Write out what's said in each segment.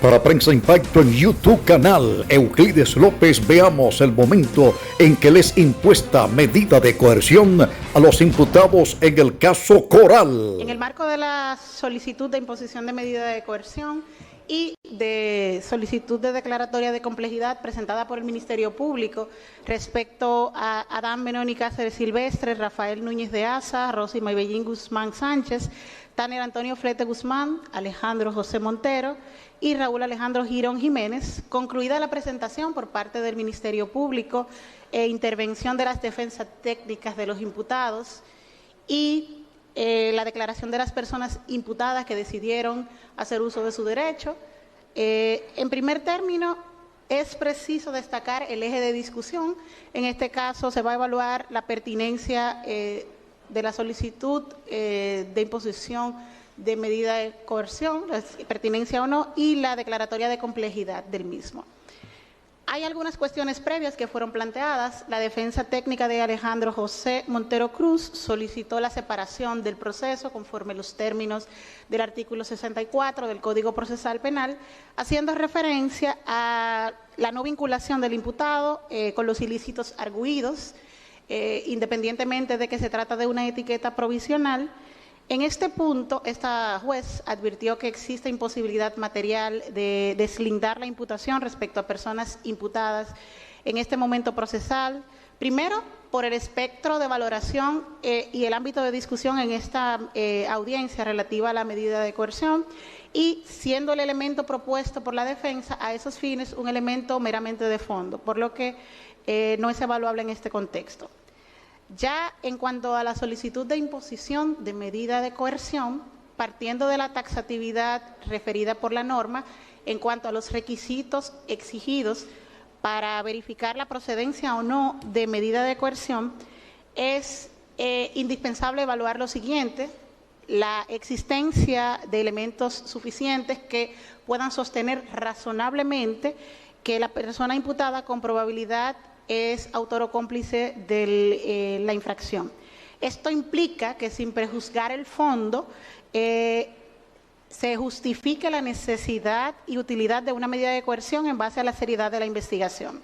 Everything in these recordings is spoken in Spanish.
Para Prensa Impacto en YouTube canal Euclides López, veamos el momento en que les impuesta medida de coerción a los imputados en el caso Coral. En el marco de la solicitud de imposición de medida de coerción y de solicitud de declaratoria de complejidad presentada por el Ministerio Público respecto a Adán Benoni Cáceres Silvestre, Rafael Núñez de Asa, Rosy Maybellín Guzmán Sánchez, Tanner Antonio Flete Guzmán, Alejandro José Montero y Raúl Alejandro Girón Jiménez, concluida la presentación por parte del Ministerio Público e intervención de las defensas técnicas de los imputados y la declaración de las personas imputadas que decidieron hacer uso de su derecho. En primer término, es preciso destacar el eje de discusión. En este caso se va a evaluar la pertinencia de la solicitud de imposición de medida de coerción, la pertinencia o no, y la declaratoria de complejidad del mismo. Hay algunas cuestiones previas que fueron planteadas. La defensa técnica de Alejandro José Montero Cruz solicitó la separación del proceso conforme los términos del artículo 64 del Código Procesal Penal, haciendo referencia a la no vinculación del imputado con los ilícitos arguidos, independientemente de que se trata de una etiqueta provisional. En este punto, esta juez advirtió que existe imposibilidad material de deslindar la imputación respecto a personas imputadas en este momento procesal, primero por el espectro de valoración y el ámbito de discusión en esta audiencia relativa a la medida de coerción, y siendo el elemento propuesto por la defensa a esos fines un elemento meramente de fondo, por lo que no es evaluable en este contexto. Ya en cuanto a la solicitud de imposición de medida de coerción, partiendo de la taxatividad referida por la norma en cuanto a los requisitos exigidos para verificar la procedencia o no de medida de coerción, es indispensable evaluar lo siguiente: la existencia de elementos suficientes que puedan sostener razonablemente que la persona imputada con probabilidad es autor o cómplice de la infracción. Esto implica que, sin prejuzgar el fondo, se justifique la necesidad y utilidad de una medida de coerción en base a la seriedad de la investigación.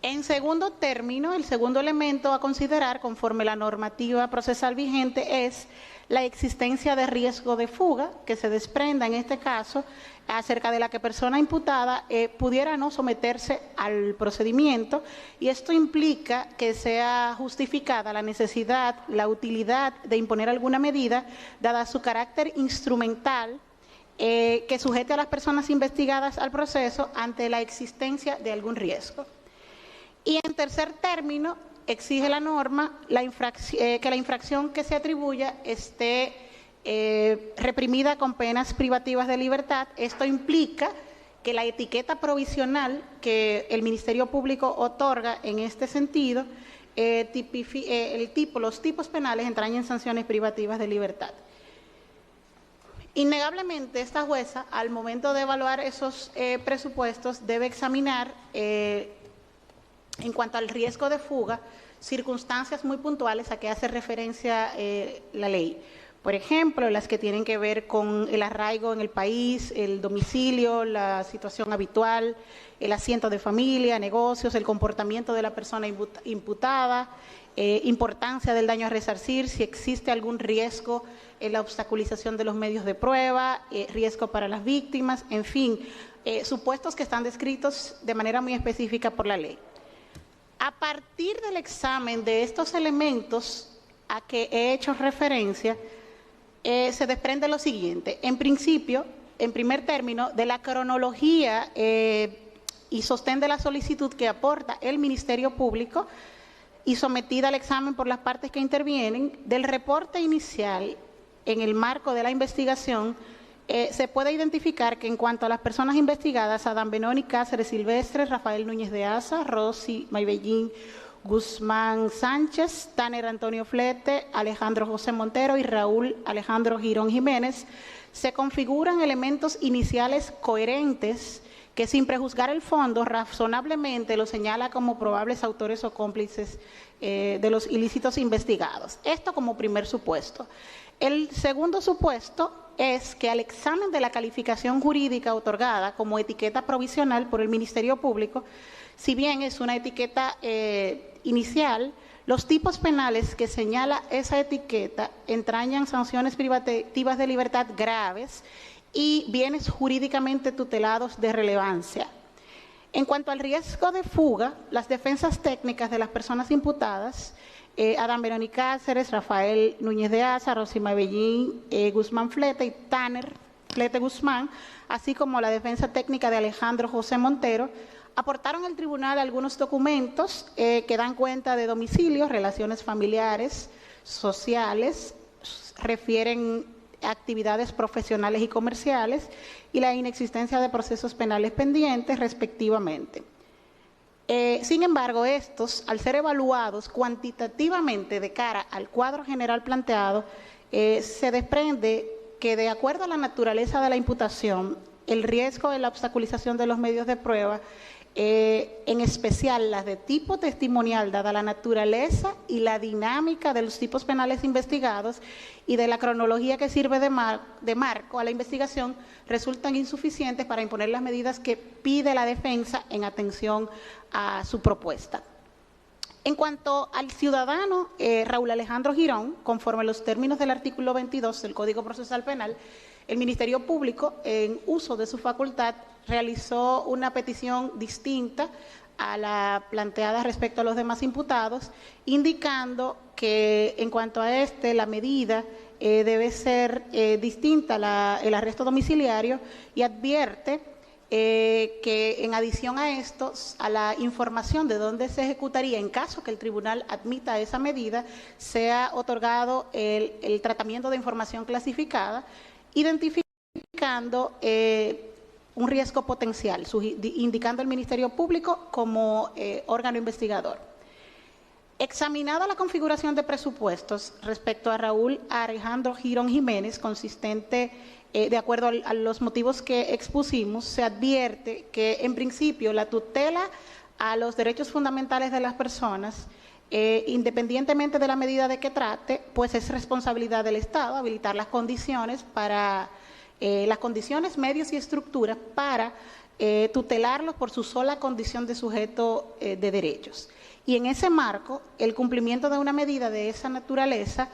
En segundo término, el segundo elemento a considerar conforme la normativa procesal vigente es la existencia de riesgo de fuga que se desprenda en este caso acerca de la que persona imputada pudiera no someterse al procedimiento, y esto implica que sea justificada la necesidad, la utilidad de imponer alguna medida dada su carácter instrumental que sujete a las personas investigadas al proceso ante la existencia de algún riesgo. Y en tercer término, exige la norma que la infracción que se atribuya esté reprimida con penas privativas de libertad. Esto implica que la etiqueta provisional que el Ministerio Público otorga en este sentido, los tipos penales entrañen sanciones privativas de libertad. Innegablemente, esta jueza, al momento de evaluar esos presupuestos, debe examinar en cuanto al riesgo de fuga, circunstancias muy puntuales a que hace referencia la ley. Por ejemplo, las que tienen que ver con el arraigo en el país, el domicilio, la situación habitual, el asiento de familia, negocios, el comportamiento de la persona imputada, importancia del daño a resarcir, si existe algún riesgo en la obstaculización de los medios de prueba, riesgo para las víctimas, en fin, supuestos que están descritos de manera muy específica por la ley. A partir del examen de estos elementos a que he hecho referencia, se desprende lo siguiente. En principio, en primer término, de la cronología y sostén de la solicitud que aporta el Ministerio Público y sometida al examen por las partes que intervienen, del reporte inicial en el marco de la investigación, se puede identificar que en cuanto a las personas investigadas, Adán Benoni Cáceres Silvestre, Rafael Núñez de Asa, Rosy Maybellín Guzmán Sánchez, Tanner Antonio Flete, Alejandro José Montero y Raúl Alejandro Girón Jiménez, se configuran elementos iniciales coherentes que, sin prejuzgar el fondo, razonablemente lo señala como probables autores o cómplices de los ilícitos investigados. Esto como primer supuesto. El segundo supuesto es que al examen de la calificación jurídica otorgada como etiqueta provisional por el Ministerio Público, si bien es una etiqueta inicial, los tipos penales que señala esa etiqueta entrañan sanciones privativas de libertad graves y bienes jurídicamente tutelados de relevancia. En cuanto al riesgo de fuga, las defensas técnicas de las personas imputadas, Adán Benoni Cáceres, Rafael Núñez de Asa, Rosima Bellín Guzmán Flete y Tanner Flete Guzmán, así como la defensa técnica de Alejandro José Montero, aportaron al tribunal algunos documentos que dan cuenta de domicilios, relaciones familiares, sociales, refieren actividades profesionales y comerciales y la inexistencia de procesos penales pendientes, respectivamente. Sin embargo, estos, al ser evaluados cuantitativamente de cara al cuadro general planteado, se desprende que, de acuerdo a la naturaleza de la imputación, el riesgo de la obstaculización de los medios de prueba, en especial las de tipo testimonial, dada la naturaleza y la dinámica de los tipos penales investigados y de la cronología que sirve de marco a la investigación, resultan insuficientes para imponer las medidas que pide la defensa en atención a su propuesta. En cuanto al ciudadano Raúl Alejandro Girón, conforme a los términos del artículo 22 del Código Procesal Penal, el Ministerio Público, en uso de su facultad, realizó una petición distinta a la planteada respecto a los demás imputados, indicando que en cuanto a la medida debe ser distinta el arresto domiciliario, y advierte que en adición a esto, a la información de dónde se ejecutaría en caso que el tribunal admita esa medida, sea otorgado el tratamiento de información clasificada, identificando un riesgo potencial, indicando al Ministerio Público como órgano investigador. Examinada la configuración de presupuestos respecto a Raúl Alejandro Girón Jiménez, consistente de acuerdo a los motivos que expusimos, se advierte que en principio la tutela a los derechos fundamentales de las personas, independientemente de la medida de que trate, pues es responsabilidad del Estado habilitar las condiciones para las condiciones, medios y estructuras para tutelarlos por su sola condición de sujeto de derechos. Y en ese marco, el cumplimiento de una medida de esa naturaleza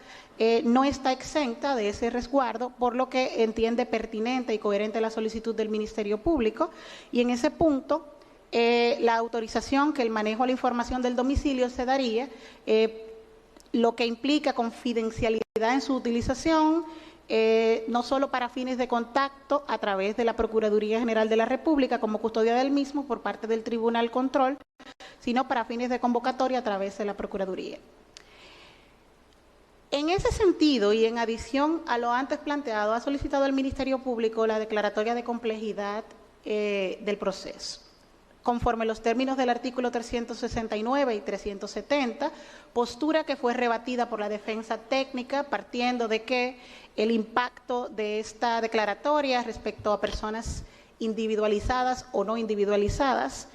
no está exenta de ese resguardo, por lo que entiende pertinente y coherente la solicitud del Ministerio Público. Y en ese punto, la autorización que el manejo a la información del domicilio se daría, lo que implica confidencialidad en su utilización, no solo para fines de contacto a través de la Procuraduría General de la República como custodia del mismo por parte del Tribunal Control, sino para fines de convocatoria a través de la Procuraduría. En ese sentido, y en adición a lo antes planteado, ha solicitado el Ministerio Público la declaratoria de complejidad del proceso, conforme a los términos del artículo 369 y 370, postura que fue rebatida por la defensa técnica, partiendo de que el impacto de esta declaratoria respecto a personas individualizadas o no individualizadas.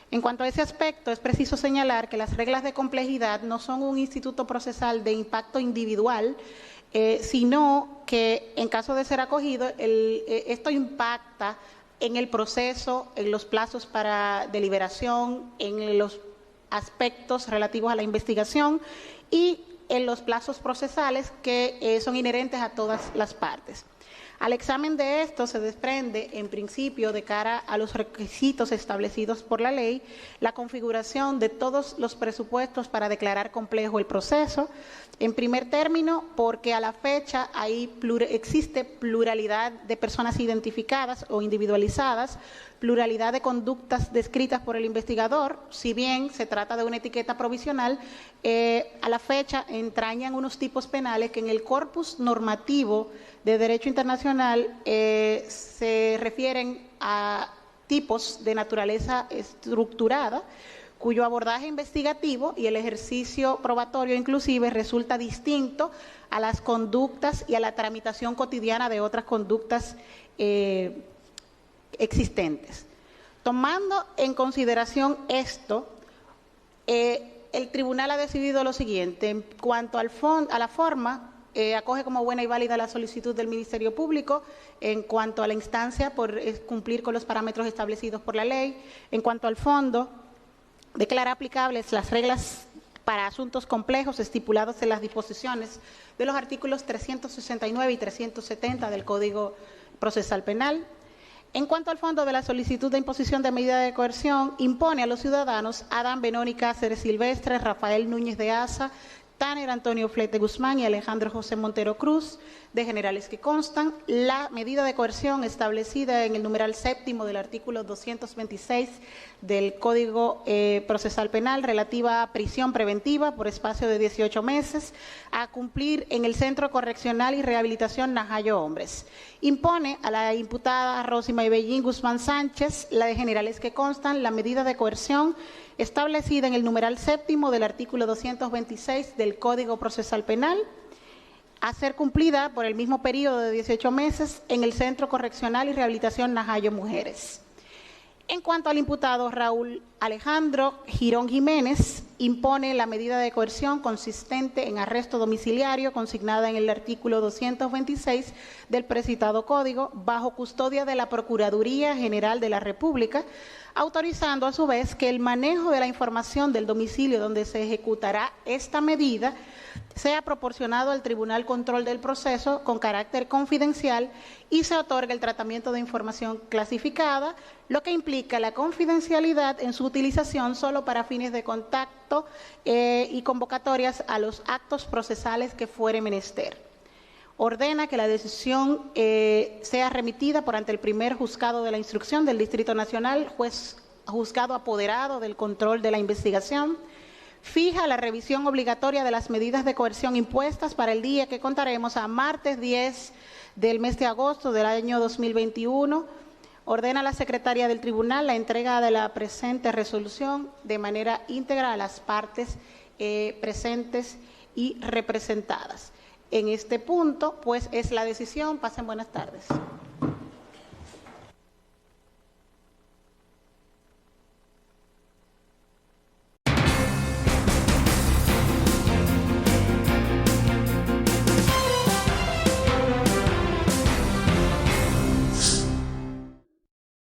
En cuanto a ese aspecto, es preciso señalar que las reglas de complejidad no son un instituto procesal de impacto individual, sino que en caso de ser acogido, esto impacta en el proceso, en los plazos para deliberación, en los aspectos relativos a la investigación y en los plazos procesales que son inherentes a todas las partes. Al examen de esto se desprende, en principio, de cara a los requisitos establecidos por la ley, la configuración de todos los presupuestos para declarar complejo el proceso. En primer término, porque a la fecha existe pluralidad de personas identificadas o individualizadas, pluralidad de conductas descritas por el investigador, si bien se trata de una etiqueta provisional, a la fecha entrañan unos tipos penales que en el corpus normativo de derecho internacional se refieren a tipos de naturaleza estructurada, cuyo abordaje investigativo y el ejercicio probatorio inclusive resulta distinto a las conductas y a la tramitación cotidiana de otras conductas existentes. Tomando en consideración esto, el tribunal ha decidido lo siguiente: en cuanto a la forma acoge como buena y válida la solicitud del Ministerio Público en cuanto a la instancia por cumplir con los parámetros establecidos por la ley. En cuanto al fondo, declara aplicables las reglas para asuntos complejos estipulados en las disposiciones de los artículos 369 y 370 del Código Procesal Penal. En cuanto al fondo de la solicitud de imposición de medida de coerción, impone a los ciudadanos Adán Benoni Cáceres Silvestre, Rafael Núñez de Asa, Tanner Antonio Flete Guzmán y Alejandro José Montero Cruz, de generales que constan, la medida de coerción establecida en el numeral séptimo del artículo 226 del Código Procesal Penal relativa a prisión preventiva por espacio de 18 meses a cumplir en el Centro Correccional y Rehabilitación Najayo Hombres. Impone a la imputada Rosy Maybellín Guzmán Sánchez, la de generales que constan, la medida de coerción establecida en el numeral séptimo del artículo 226 del Código Procesal Penal, a ser cumplida por el mismo periodo de 18 meses en el Centro Correccional y Rehabilitación Najayo Mujeres. En cuanto al imputado Raúl Alejandro Girón Jiménez, impone la medida de coerción consistente en arresto domiciliario consignada en el artículo 226 del precitado código, bajo custodia de la Procuraduría General de la República, autorizando a su vez que el manejo de la información del domicilio donde se ejecutará esta medida sea proporcionado al Tribunal Control del Proceso con carácter confidencial y se otorga el tratamiento de información clasificada, lo que implica la confidencialidad en su utilización solo para fines de contacto y convocatorias a los actos procesales que fuere menester. Ordena que la decisión sea remitida por ante el primer juzgado de la instrucción del Distrito Nacional, juzgado apoderado del control de la investigación. Fija la revisión obligatoria de las medidas de coerción impuestas para el día que contaremos a martes 10 del mes de agosto del año 2021. Ordena a la secretaria del tribunal la entrega de la presente resolución de manera íntegra a las partes presentes y representadas. En este punto, pues, es la decisión. Pasen buenas tardes.